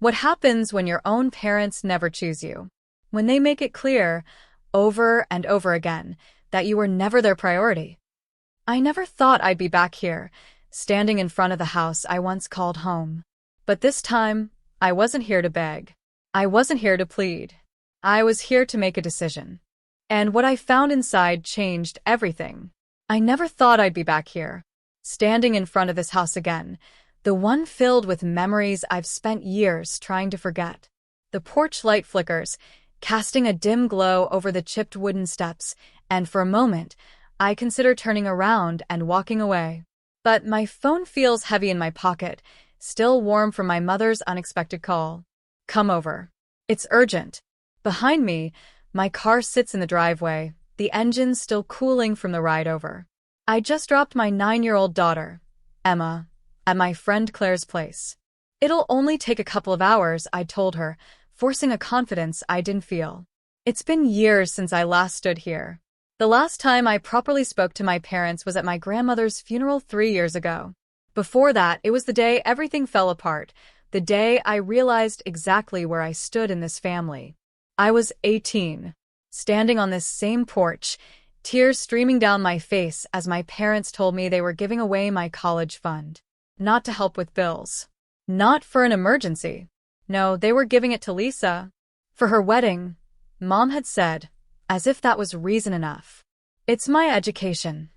What happens when your own parents never choose you? When they make it clear, over and over again, that you were never their priority. I never thought I'd be back here, standing in front of the house I once called home. But this time, I wasn't here to beg. I wasn't here to plead. I was here to make a decision. And what I found inside changed everything. I never thought I'd be back here, standing in front of this house again, the one filled with memories I've spent years trying to forget. The porch light flickers, casting a dim glow over the chipped wooden steps, and for a moment, I consider turning around and walking away. But my phone feels heavy in my pocket, still warm from my mother's unexpected call. Come over. It's urgent. Behind me, my car sits in the driveway, the engine still cooling from the ride over. I just dropped my 9-year-old daughter, Emma, at my friend Claire's place. It'll only take a couple of hours, I told her, forcing a confidence I didn't feel. It's been years since I last stood here. The last time I properly spoke to my parents was at my grandmother's funeral 3 years ago. Before that, it was the day everything fell apart, the day I realized exactly where I stood in this family. I was 18, standing on this same porch, tears streaming down my face as my parents told me they were giving away my college fund. Not to help with bills. Not for an emergency. No, they were giving it to Lisa. For her wedding, Mom had said, as if that was reason enough. It's my education.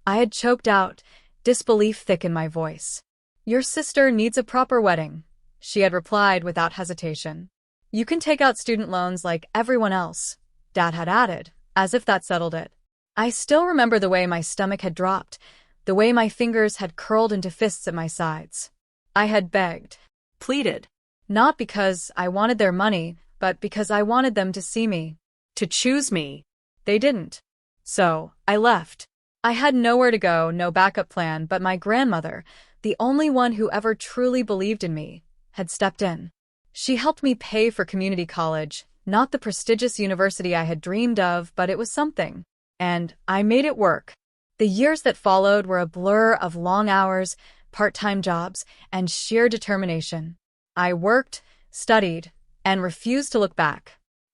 I had choked out, disbelief thick in my voice. Your sister needs a proper wedding, she had replied without hesitation. You can take out student loans like everyone else, Dad had added, as if that settled it. I still remember the way my stomach had dropped, the way my fingers had curled into fists at my sides. I had begged, pleaded, not because I wanted their money, but because I wanted them to see me, to choose me. They didn't. So, I left. I had nowhere to go, no backup plan, but my grandmother, the only one who ever truly believed in me, had stepped in. She helped me pay for community college, not the prestigious university I had dreamed of, but it was something. And I made it work. The years that followed were a blur of long hours, part-time jobs, and sheer determination. I worked, studied, and refused to look back.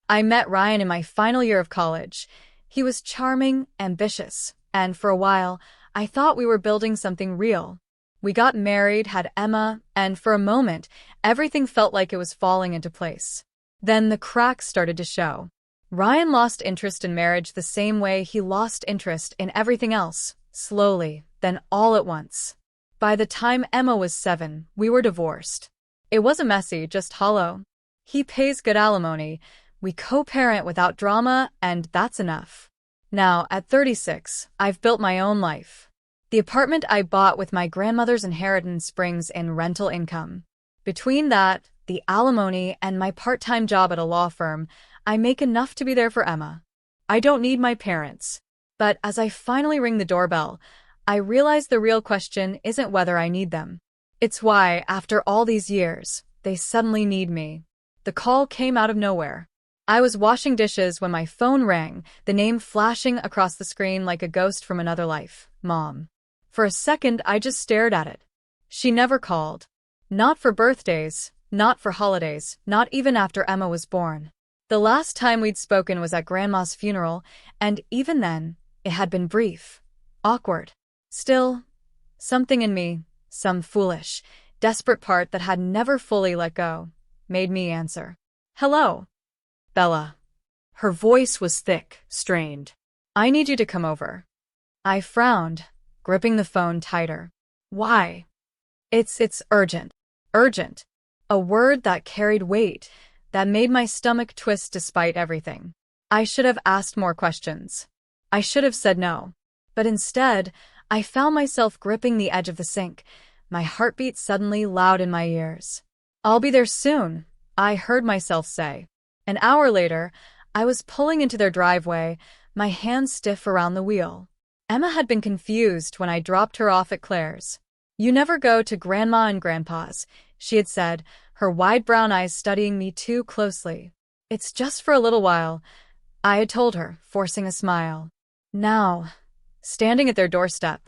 I met Ryan in my final year of college. He was charming, ambitious, and for a while, I thought we were building something real. We got married, had Emma, and for a moment, everything felt like it was falling into place. Then the cracks started to show. Ryan lost interest in marriage the same way he lost interest in everything else, slowly, then all at once. By the time Emma was 7, we were divorced. It wasn't messy, just hollow. He pays good alimony, we co-parent without drama, and that's enough. Now, at 36, I've built my own life. The apartment I bought with my grandmother's inheritance brings in rental income. Between that, the alimony, and my part-time job at a law firm, I make enough to be there for Emma. I don't need my parents. But as I finally ring the doorbell, I realize the real question isn't whether I need them. It's why, after all these years, they suddenly need me. The call came out of nowhere. I was washing dishes when my phone rang, the name flashing across the screen like a ghost from another life, Mom. For a second, I just stared at it. She never called. Not for birthdays, not for holidays, not even after Emma was born. The last time we'd spoken was at Grandma's funeral, and even then, it had been brief, awkward. Still, something in me, some foolish, desperate part that had never fully let go, made me answer. Hello. Bella. Her voice was thick, strained. I need you to come over. I frowned, gripping the phone tighter. Why? It's urgent. Urgent. A word that carried weight, that made my stomach twist despite everything. I should have asked more questions. I should have said no. But instead, I found myself gripping the edge of the sink, my heartbeat suddenly loud in my ears. I'll be there soon, I heard myself say. An hour later, I was pulling into their driveway, my hands stiff around the wheel. Emma had been confused when I dropped her off at Claire's. You never go to Grandma and Grandpa's, she had said, her wide brown eyes studying me too closely. It's just for a little while, I had told her, forcing a smile. Now, standing at their doorstep,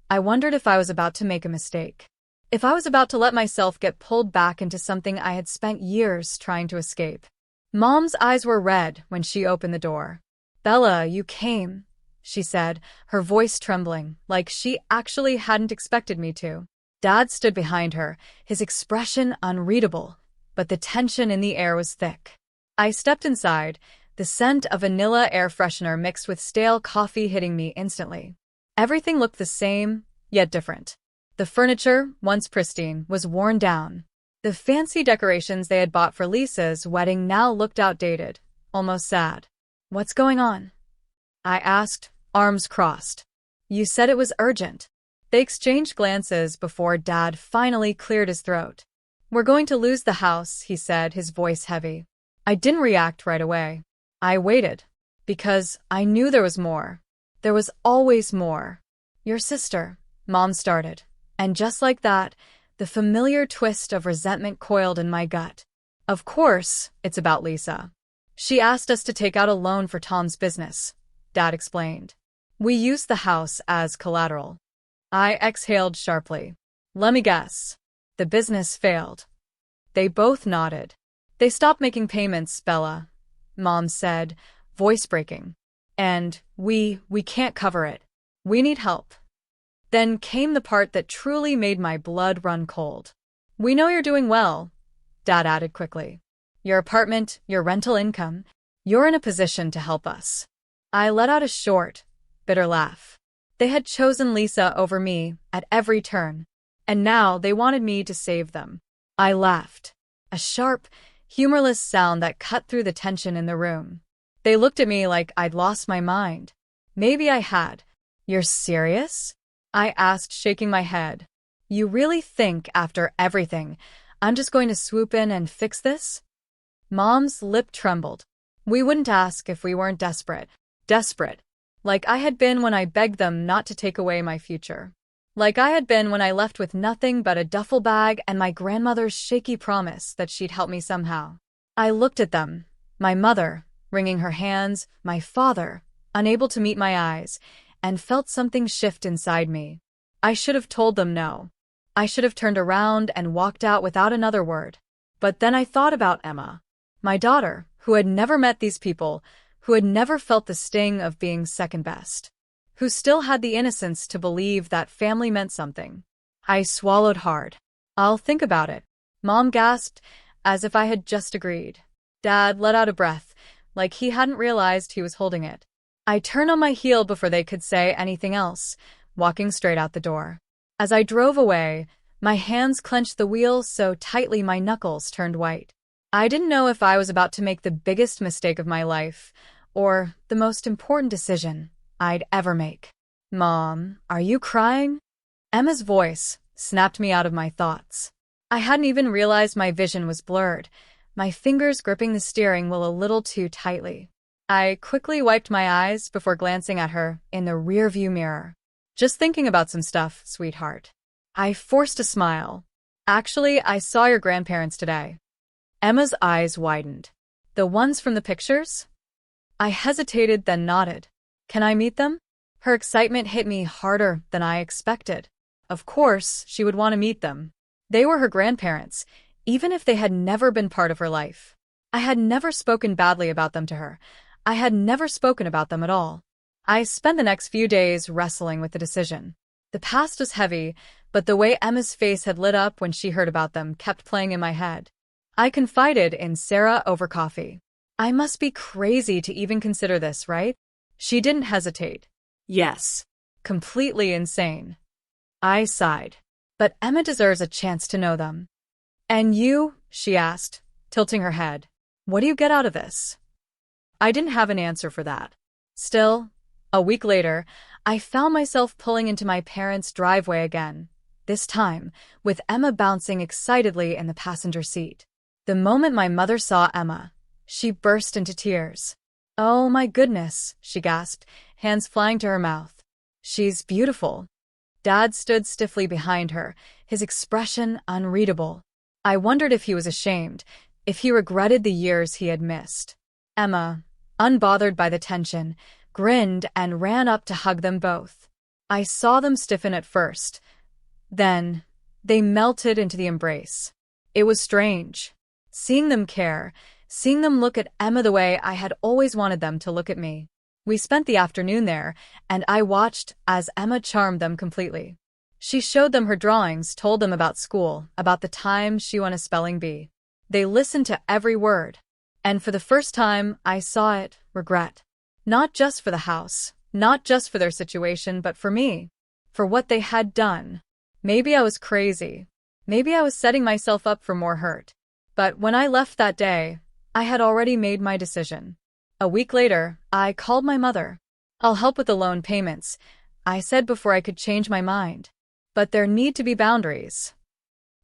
I wondered if I was about to make a mistake. If I was about to let myself get pulled back into something I had spent years trying to escape. Mom's eyes were red when she opened the door. "Bella, you came," she said, her voice trembling, like she actually hadn't expected me to. Dad stood behind her, his expression unreadable, but the tension in the air was thick. I stepped inside, the scent of vanilla air freshener mixed with stale coffee hitting me instantly. Everything looked the same, yet different. The furniture, once pristine, was worn down. The fancy decorations they had bought for Lisa's wedding now looked outdated, almost sad. "What's going on?" I asked, arms crossed. "You said it was urgent." They exchanged glances before Dad finally cleared his throat. "We're going to lose the house," he said, his voice heavy. I didn't react right away. I waited, because I knew there was more. There was always more. "Your sister," Mom started. And just like that, the familiar twist of resentment coiled in my gut. "Of course, it's about Lisa. She asked us to take out a loan for Tom's business," Dad explained. "We used the house as collateral." I exhaled sharply. "Let me guess. The business failed." They both nodded. "They stopped making payments, Bella," Mom said, voice breaking. "And we can't cover it. We need help." Then came the part that truly made my blood run cold. "We know you're doing well," Dad added quickly. "Your apartment, your rental income, you're in a position to help us." I let out a short, bitter laugh. They had chosen Lisa over me at every turn, and now they wanted me to save them. I laughed, a sharp, humorless sound that cut through the tension in the room. They looked at me like I'd lost my mind. Maybe I had. "You're serious?" I asked, shaking my head. "You really think, after everything, I'm just going to swoop in and fix this?" Mom's lip trembled. "We wouldn't ask if we weren't desperate." Desperate. Like I had been when I begged them not to take away my future. Like I had been when I left with nothing but a duffel bag and my grandmother's shaky promise that she'd help me somehow. I looked at them, my mother, wringing her hands, my father, unable to meet my eyes, and felt something shift inside me. I should have told them no. I should have turned around and walked out without another word. But then I thought about Emma, my daughter, who had never met these people, who had never felt the sting of being second best, who still had the innocence to believe that family meant something. I swallowed hard. "I'll think about it," Mom gasped, as if I had just agreed. Dad let out a breath, like he hadn't realized he was holding it. I turned on my heel before they could say anything else, walking straight out the door. As I drove away, my hands clenched the wheel so tightly my knuckles turned white. I didn't know if I was about to make the biggest mistake of my life, or the most important decision I'd ever make. "Mom, are you crying?" Emma's voice snapped me out of my thoughts. I hadn't even realized my vision was blurred, my fingers gripping the steering wheel a little too tightly. I quickly wiped my eyes before glancing at her in the rearview mirror. "Just thinking about some stuff, sweetheart." I forced a smile. "Actually, I saw your grandparents today." Emma's eyes widened. "The ones from the pictures?" I hesitated, then nodded. "Can I meet them?" Her excitement hit me harder than I expected. Of course, she would want to meet them. They were her grandparents, even if they had never been part of her life. I had never spoken badly about them to her. I had never spoken about them at all. I spent the next few days wrestling with the decision. The past was heavy, but the way Emma's face had lit up when she heard about them kept playing in my head. I confided in Sarah over coffee. "I must be crazy to even consider this, right?" She didn't hesitate. "Yes. Completely insane." I sighed. "But Emma deserves a chance to know them." "And you?" she asked, tilting her head. "What do you get out of this?" I didn't have an answer for that. Still, a week later, I found myself pulling into my parents' driveway again, this time with Emma bouncing excitedly in the passenger seat. The moment my mother saw Emma, she burst into tears. "Oh my goodness," she gasped, hands flying to her mouth. "She's beautiful." Dad stood stiffly behind her, his expression unreadable. I wondered if he was ashamed, if he regretted the years he had missed. Emma, unbothered by the tension, grinned and ran up to hug them both. I saw them stiffen at first. Then They melted into the embrace. It was strange. Seeing them care, seeing them look at Emma the way I had always wanted them to look at me. We spent the afternoon there, and I watched as Emma charmed them completely. She showed them her drawings, told them about school, about the time she won a spelling bee. They listened to every word. And for the first time, I saw it, regret. Not just for the house, not just for their situation, but for me. For what they had done. Maybe I was crazy. Maybe I was setting myself up for more hurt. But when I left that day, I had already made my decision. A week later, I called my mother. I'll help with the loan payments, I said before I could change my mind. But there need to be boundaries.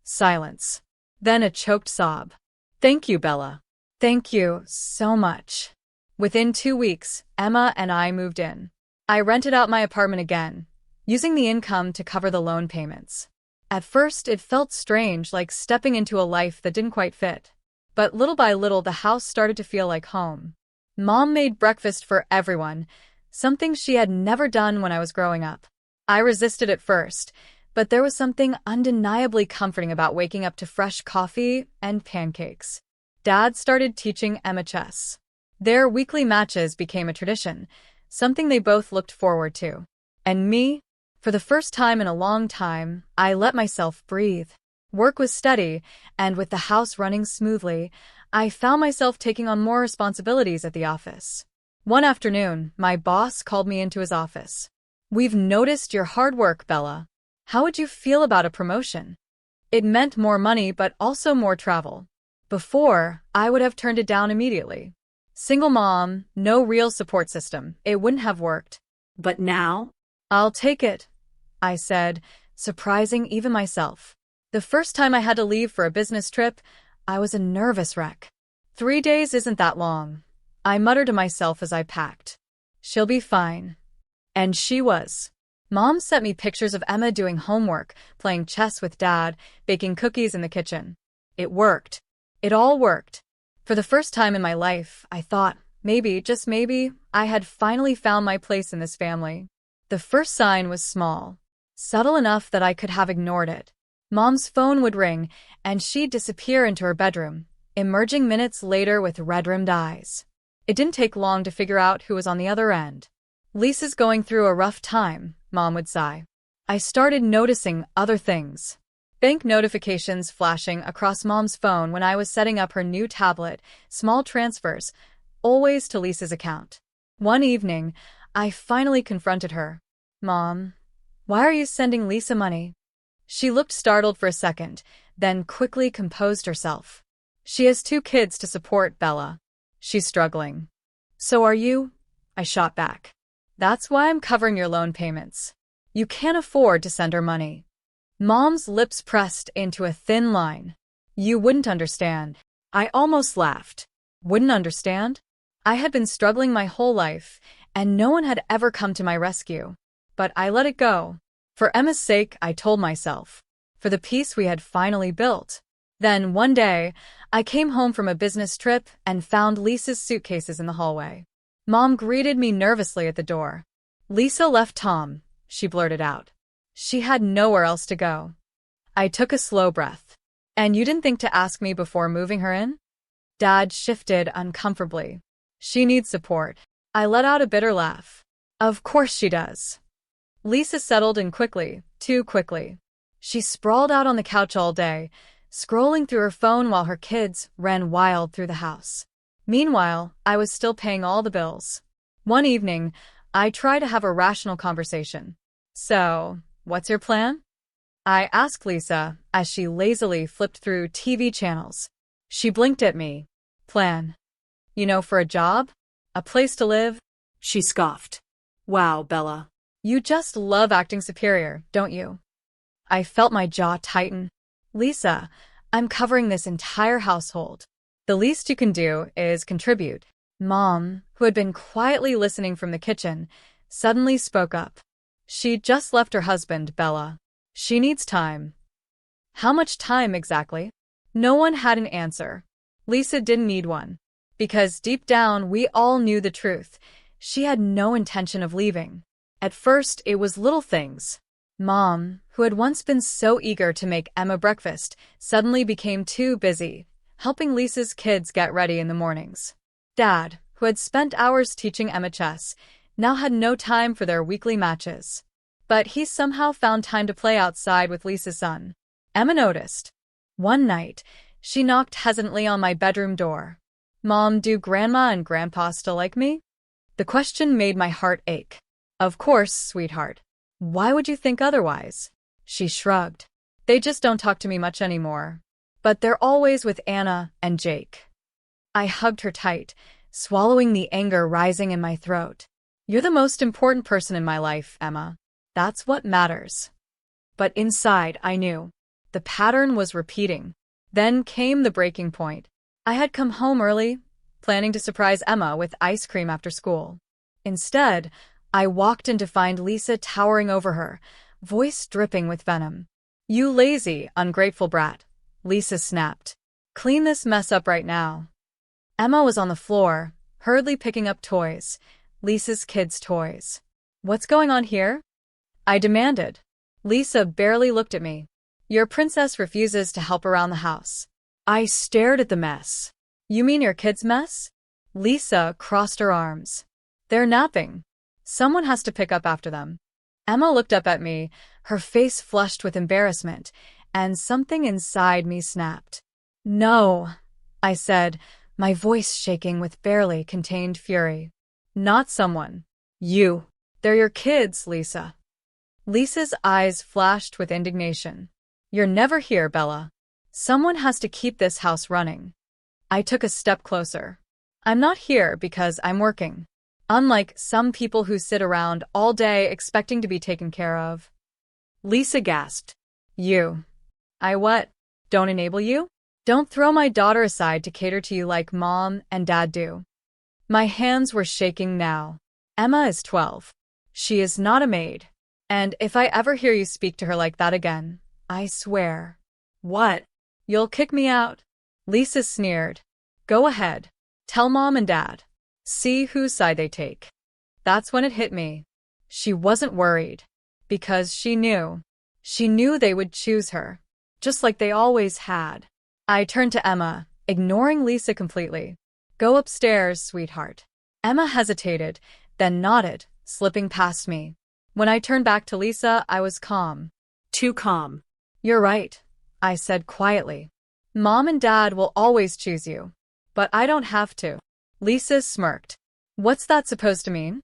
Silence. Then a choked sob. Thank you, Bella. Thank you so much. Within 2 weeks, Emma and I moved in. I rented out my apartment again, using the income to cover the loan payments. At first, it felt strange, like stepping into a life that didn't quite fit. But little by little, the house started to feel like home. Mom made breakfast for everyone, something she had never done when I was growing up. I resisted at first, but there was something undeniably comforting about waking up to fresh coffee and pancakes. Dad started teaching Emma chess. Their weekly matches became a tradition, something they both looked forward to. And me? For the first time in a long time, I let myself breathe. Work was steady, and with the house running smoothly, I found myself taking on more responsibilities at the office. One afternoon, my boss called me into his office. "We've noticed your hard work, Bella. How would you feel about a promotion?" It meant more money, but also more travel. Before, I would have turned it down immediately. Single mom, no real support system, it wouldn't have worked. But now? "I'll take it," I said, surprising even myself. The first time I had to leave for a business trip, I was a nervous wreck. 3 days isn't that long, I muttered to myself as I packed. She'll be fine. And she was. Mom sent me pictures of Emma doing homework, playing chess with Dad, baking cookies in the kitchen. It worked. It all worked. For the first time in my life, I thought, maybe, just maybe, I had finally found my place in this family. The first sign was small, subtle enough that I could have ignored it. Mom's phone would ring, and she'd disappear into her bedroom, emerging minutes later with red-rimmed eyes. It didn't take long to figure out who was on the other end. "Lisa's going through a rough time," Mom would sigh. I started noticing other things. Bank notifications flashing across Mom's phone when I was setting up her new tablet, small transfers, always to Lisa's account. One evening, I finally confronted her. "Mom, why are you sending Lisa money?" She looked startled for a second, then quickly composed herself. "She has 2 kids to support, Bella. She's struggling." "So are you?" I shot back. "That's why I'm covering your loan payments. You can't afford to send her money." Mom's lips pressed into a thin line. "You wouldn't understand." I almost laughed. Wouldn't understand? I had been struggling my whole life, and no one had ever come to my rescue. But I let it go. For Emma's sake, I told myself. For the peace we had finally built. Then, one day, I came home from a business trip and found Lisa's suitcases in the hallway. Mom greeted me nervously at the door. "Lisa left Tom," she blurted out. She had nowhere else to go. I took a slow breath. "And you didn't think to ask me before moving her in?" Dad shifted uncomfortably. "She needs support." I let out a bitter laugh. "Of course she does." Lisa settled in quickly, too quickly. She sprawled out on the couch all day, scrolling through her phone while her kids ran wild through the house. Meanwhile, I was still paying all the bills. One evening, I tried to have a rational conversation. "So, what's your plan?" I asked Lisa as she lazily flipped through TV channels. She blinked at me. "Plan? You know, for a job? A place to live?" She scoffed. "Wow, Bella. You just love acting superior, don't you?" I felt my jaw tighten. "Lisa, I'm covering this entire household. The least you can do is contribute." Mom, who had been quietly listening from the kitchen, suddenly spoke up. "She'd just left her husband, Bella. She needs time." "How much time exactly?" No one had an answer. Lisa didn't need one. Because deep down, we all knew the truth. She had no intention of leaving. At first, it was little things. Mom, who had once been so eager to make Emma breakfast, suddenly became too busy, helping Lisa's kids get ready in the mornings. Dad, who had spent hours teaching Emma chess, now had no time for their weekly matches. But he somehow found time to play outside with Lisa's son. Emma noticed. One night, she knocked hesitantly on my bedroom door. Mom, do Grandma and Grandpa still like me? The question made my heart ache. Of course, sweetheart. Why would you think otherwise? She shrugged. They just don't talk to me much anymore. But they're always with Anna and Jake. I hugged her tight, swallowing the anger rising in my throat. You're the most important person in my life, Emma. That's what matters. But inside, I knew. The pattern was repeating. Then came the breaking point. I had come home early, planning to surprise Emma with ice cream after school. Instead, I walked in to find Lisa towering over her, voice dripping with venom. You lazy, ungrateful brat, Lisa snapped. Clean this mess up right now. Emma was on the floor, hurriedly picking up toys, Lisa's kids' toys. What's going on here? I demanded. Lisa barely looked at me. Your princess refuses to help around the house. I stared at the mess. You mean your kids' mess? Lisa crossed her arms. They're napping. Someone has to pick up after them. Emma looked up at me, her face flushed with embarrassment, and something inside me snapped. No, I said, my voice shaking with barely contained fury. Not someone. You. They're your kids, Lisa. Lisa's eyes flashed with indignation. You're never here, Bella. Someone has to keep this house running. I took a step closer. I'm not here because I'm working. Unlike some people who sit around all day expecting to be taken care of. Lisa gasped. You. I what? Don't enable you? Don't throw my daughter aside to cater to you like Mom and Dad do. My hands were shaking now. Emma is 12. She is not a maid. And if I ever hear you speak to her like that again, I swear. What? You'll kick me out? Lisa sneered. Go ahead. Tell Mom and Dad. See whose side they take. That's when it hit me. She wasn't worried. Because she knew. She knew they would choose her. Just like they always had. I turned to Emma, ignoring Lisa completely. Go upstairs, sweetheart. Emma hesitated, then nodded, slipping past me. When I turned back to Lisa, I was calm. Too calm. You're right, I said quietly. Mom and Dad will always choose you. But I don't have to. Lisa smirked. What's that supposed to mean?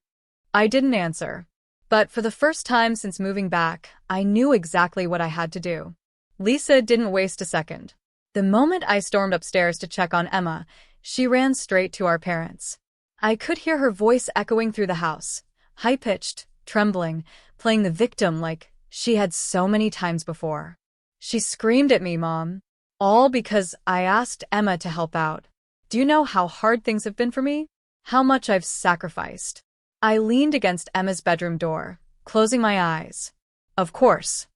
I didn't answer. But for the first time since moving back, I knew exactly what I had to do. Lisa didn't waste a second. The moment I stormed upstairs to check on Emma, she ran straight to our parents. I could hear her voice echoing through the house, high-pitched, trembling, playing the victim like she had so many times before. She screamed at me, Mom. All because I asked Emma to help out. Do you know how hard things have been for me? How much I've sacrificed? I leaned against Emma's bedroom door, closing my eyes. Of course,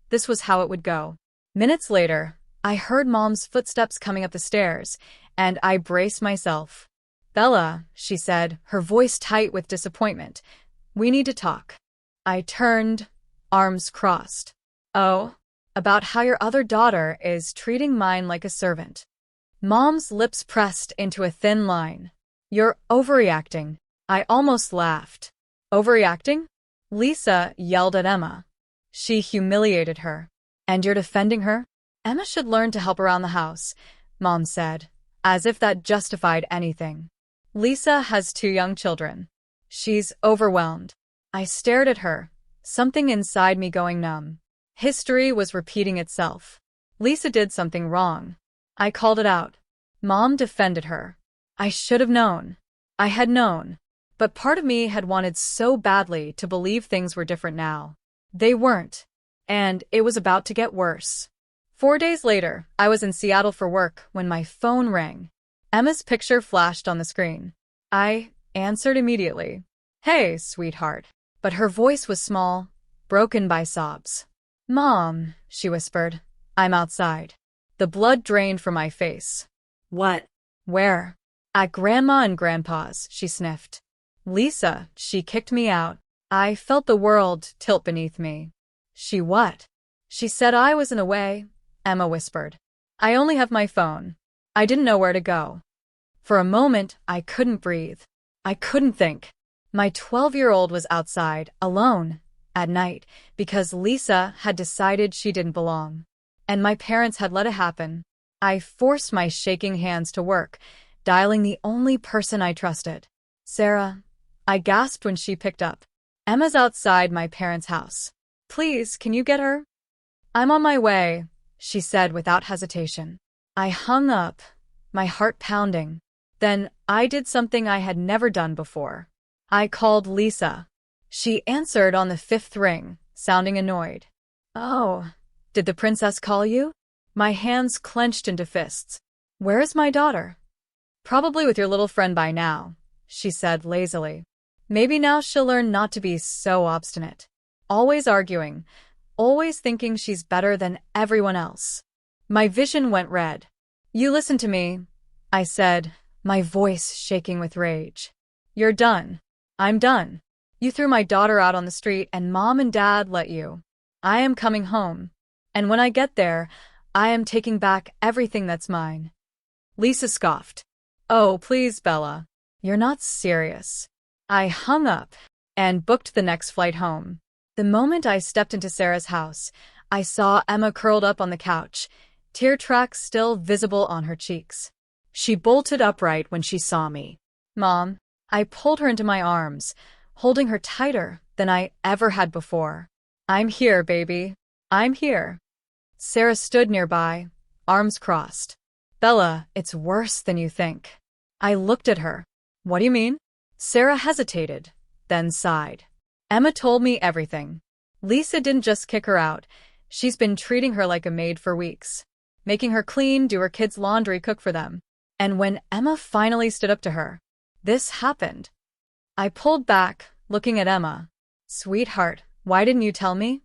this was how it would go. Minutes later, I heard Mom's footsteps coming up the stairs, and I braced myself. Bella, she said, her voice tight with disappointment. We need to talk. I turned, arms crossed. Oh, about how your other daughter is treating mine like a servant. Mom's lips pressed into a thin line. You're overreacting. I almost laughed. Overreacting? Lisa yelled at Emma. She humiliated her. And you're defending her? Emma should learn to help around the house, Mom said, as if that justified anything. Lisa has 2 young children. She's overwhelmed. I stared at her, something inside me going numb. History was repeating itself. Lisa did something wrong. I called it out. Mom defended her. I should have known. I had known. But part of me had wanted so badly to believe things were different now. They weren't. And it was about to get worse. 4 days later, I was in Seattle for work when my phone rang. Emma's picture flashed on the screen. I answered immediately. Hey, sweetheart. But her voice was small, broken by sobs. Mom, she whispered. I'm outside. The blood drained from my face. What? Where? At Grandma and Grandpa's, she sniffed. Lisa, she kicked me out. I felt the world tilt beneath me. She what? She said I was in a way, Emma whispered. I only have my phone. I didn't know where to go. For a moment, I couldn't breathe. I couldn't think. My 12-year-old was outside, alone, at night, because Lisa had decided she didn't belong. And my parents had let it happen. I forced my shaking hands to work, dialing the only person I trusted. Sarah, I gasped when she picked up. Emma's outside my parents' house. Please, can you get her? I'm on my way, she said without hesitation. I hung up, my heart pounding. Then I did something I had never done before. I called Lisa. She answered on the 5th ring, sounding annoyed. Oh, did the princess call you? My hands clenched into fists. Where is my daughter? Probably with your little friend by now, she said lazily. Maybe now she'll learn not to be so obstinate. Always arguing, always thinking she's better than everyone else. My vision went red. You listen to me, I said, my voice shaking with rage. You're done. I'm done. You threw my daughter out on the street and Mom and Dad let you. I am coming home. And when I get there, I am taking back everything that's mine. Lisa scoffed. Oh, please, Bella. You're not serious. I hung up and booked the next flight home. The moment I stepped into Sarah's house, I saw Emma curled up on the couch, tear tracks still visible on her cheeks. She bolted upright when she saw me. Mom, I pulled her into my arms, holding her tighter than I ever had before. I'm here, baby. I'm here. Sarah stood nearby, arms crossed. Bella, it's worse than you think. I looked at her. What do you mean? Sarah hesitated, then sighed. Emma told me everything. Lisa didn't just kick her out. She's been treating her like a maid for weeks, making her clean, do her kids' laundry, cook for them. And when Emma finally stood up to her, this happened. I pulled back, looking at Emma. Sweetheart, why didn't you tell me?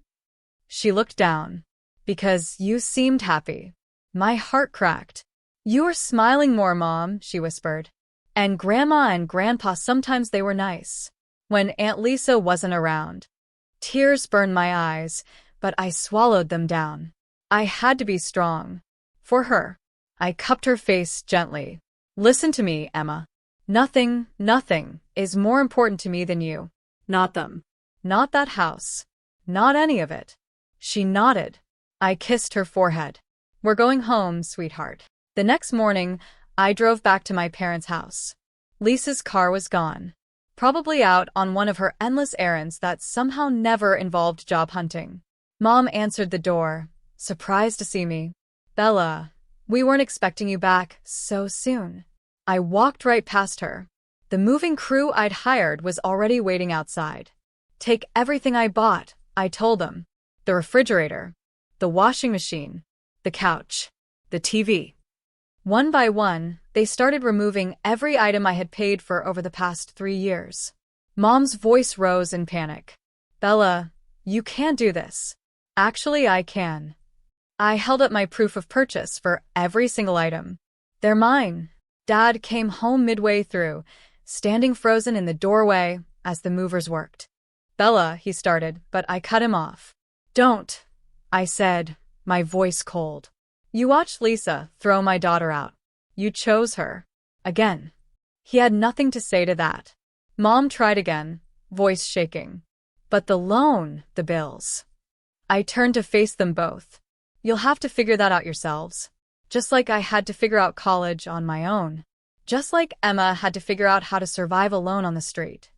She looked down. Because you seemed happy. My heart cracked. You were smiling more, Mom, she whispered. And Grandma and Grandpa, sometimes they were nice. When Aunt Lisa wasn't around. Tears burned my eyes, but I swallowed them down. I had to be strong. For her. I cupped her face gently. Listen to me, Emma. Nothing is more important to me than you. Not them. Not that house. Not any of it. She nodded. I kissed her forehead. We're going home, sweetheart. The next morning, I drove back to my parents' house. Lisa's car was gone. Probably out on one of her endless errands that somehow never involved job hunting. Mom answered the door, surprised to see me. Bella, we weren't expecting you back so soon. I walked right past her. The moving crew I'd hired was already waiting outside. Take everything I bought, I told them. The refrigerator, the washing machine, the couch, the TV. One by one, they started removing every item I had paid for over the past 3 years. Mom's voice rose in panic. Bella, you can't do this. Actually, I can. I held up my proof of purchase for every single item. They're mine. Dad came home midway through, standing frozen in the doorway as the movers worked. Bella, he started, but I cut him off. Don't, I said, my voice cold. You watched Lisa throw my daughter out. You chose her. Again. He had nothing to say to that. Mom tried again, voice shaking. But the loan, the bills. I turned to face them both. You'll have to figure that out yourselves. Just like I had to figure out college on my own. Just like Emma had to figure out how to survive alone on the street.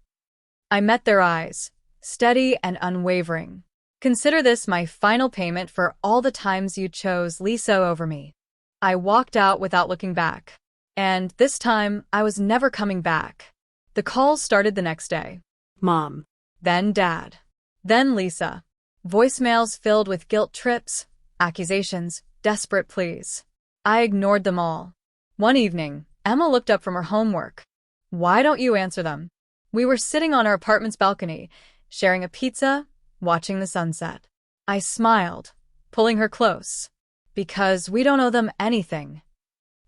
I met their eyes, steady and unwavering. Consider this my final payment for all the times you chose Lisa over me. I walked out without looking back. And this time, I was never coming back. The calls started the next day. Mom. Then Dad. Then Lisa. Voicemails filled with guilt trips, accusations, desperate pleas. I ignored them all. One evening, Emma looked up from her homework. Why don't you answer them? We were sitting on our apartment's balcony, sharing a pizza, watching the sunset. I smiled, pulling her close. Because we don't owe them anything.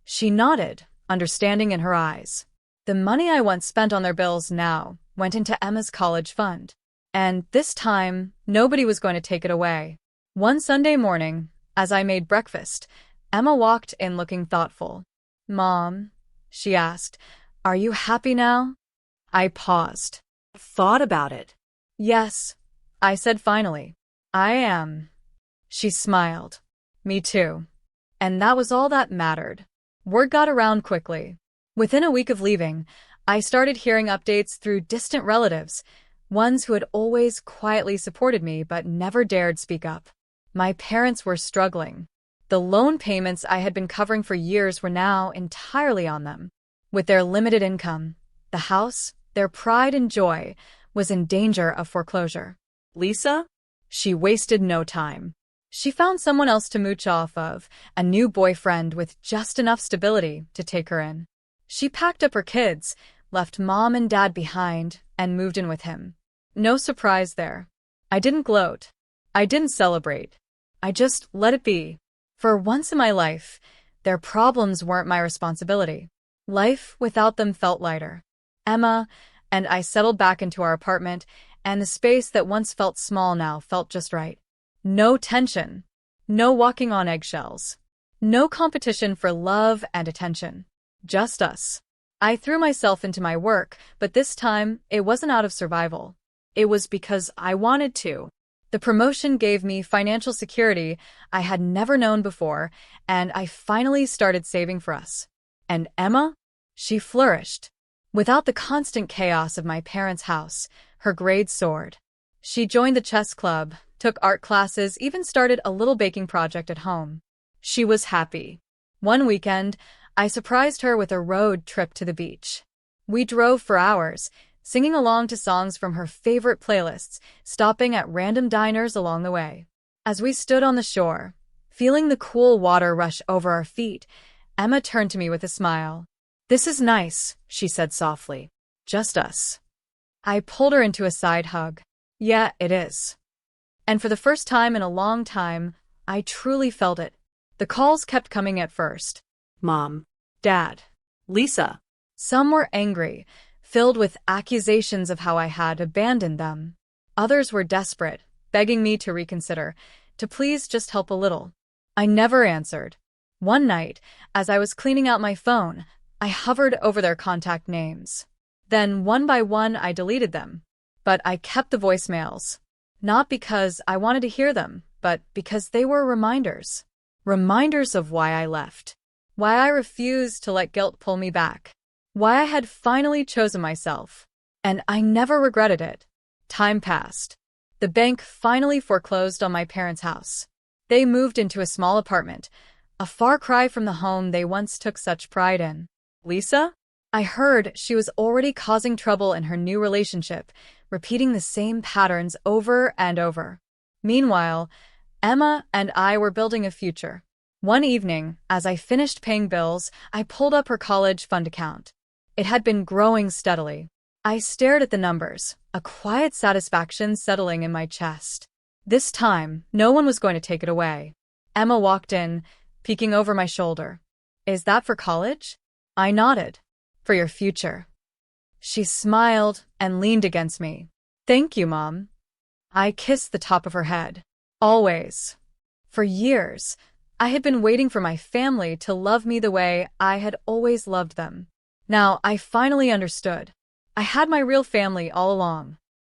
She nodded, understanding in her eyes. The money I once spent on their bills now went into Emma's college fund. And this time, nobody was going to take it away. One Sunday morning, as I made breakfast, Emma walked in looking thoughtful. "Mom," she asked, "are you happy now?" I paused. Thought about it. "Yes," I said finally. "I am." She smiled. "Me too." And that was all that mattered. Word got around quickly. Within a week of leaving, I started hearing updates through distant relatives, ones who had always quietly supported me but never dared speak up. My parents were struggling. The loan payments I had been covering for years were now entirely on them. With their limited income, the house, their pride and joy, was in danger of foreclosure. Lisa? She wasted no time. She found someone else to mooch off of, a new boyfriend with just enough stability to take her in. She packed up her kids, left mom and dad behind, and moved in with him. No surprise there. I didn't gloat. I didn't celebrate. I just let it be. For once in my life, their problems weren't my responsibility. Life without them felt lighter. Emma and I settled back into our apartment, and the space that once felt small now felt just right. No tension. No walking on eggshells. No competition for love and attention. Just us. I threw myself into my work, but this time it wasn't out of survival. It was because I wanted to. The promotion gave me financial security I had never known before, and I finally started saving for us. And Emma? She flourished. Without the constant chaos of my parents' house, her grades soared. She joined the chess club, took art classes, even started a little baking project at home. She was happy. One weekend, I surprised her with a road trip to the beach. We drove for hours, singing along to songs from her favorite playlists, stopping at random diners along the way. As we stood on the shore, feeling the cool water rush over our feet, Emma turned to me with a smile. "This is nice," she said softly. "Just us." I pulled her into a side hug. "Yeah, it is." And for the first time in a long time, I truly felt it. The calls kept coming at first. Mom. Dad. Lisa. Some were angry, filled with accusations of how I had abandoned them. Others were desperate, begging me to reconsider, to please just help a little. I never answered. One night, as I was cleaning out my phone, I hovered over their contact names. Then, one by one, I deleted them. But I kept the voicemails. Not because I wanted to hear them, but because they were reminders. Reminders of why I left. Why I refused to let guilt pull me back. Why I had finally chosen myself. And I never regretted it. Time passed. The bank finally foreclosed on my parents' house. They moved into a small apartment, a far cry from the home they once took such pride in. Lisa? I heard she was already causing trouble in her new relationship, repeating the same patterns over and over. Meanwhile, Emma and I were building a future. One evening, as I finished paying bills, I pulled up her college fund account. It had been growing steadily. I stared at the numbers, a quiet satisfaction settling in my chest. This time, no one was going to take it away. Emma walked in, peeking over my shoulder. "Is that for college?" I nodded. "For your future." She smiled and leaned against me. "Thank you, Mom." I kissed the top of her head. Always. For years, I had been waiting for my family to love me the way I had always loved them. Now I finally understood. I had my real family all along.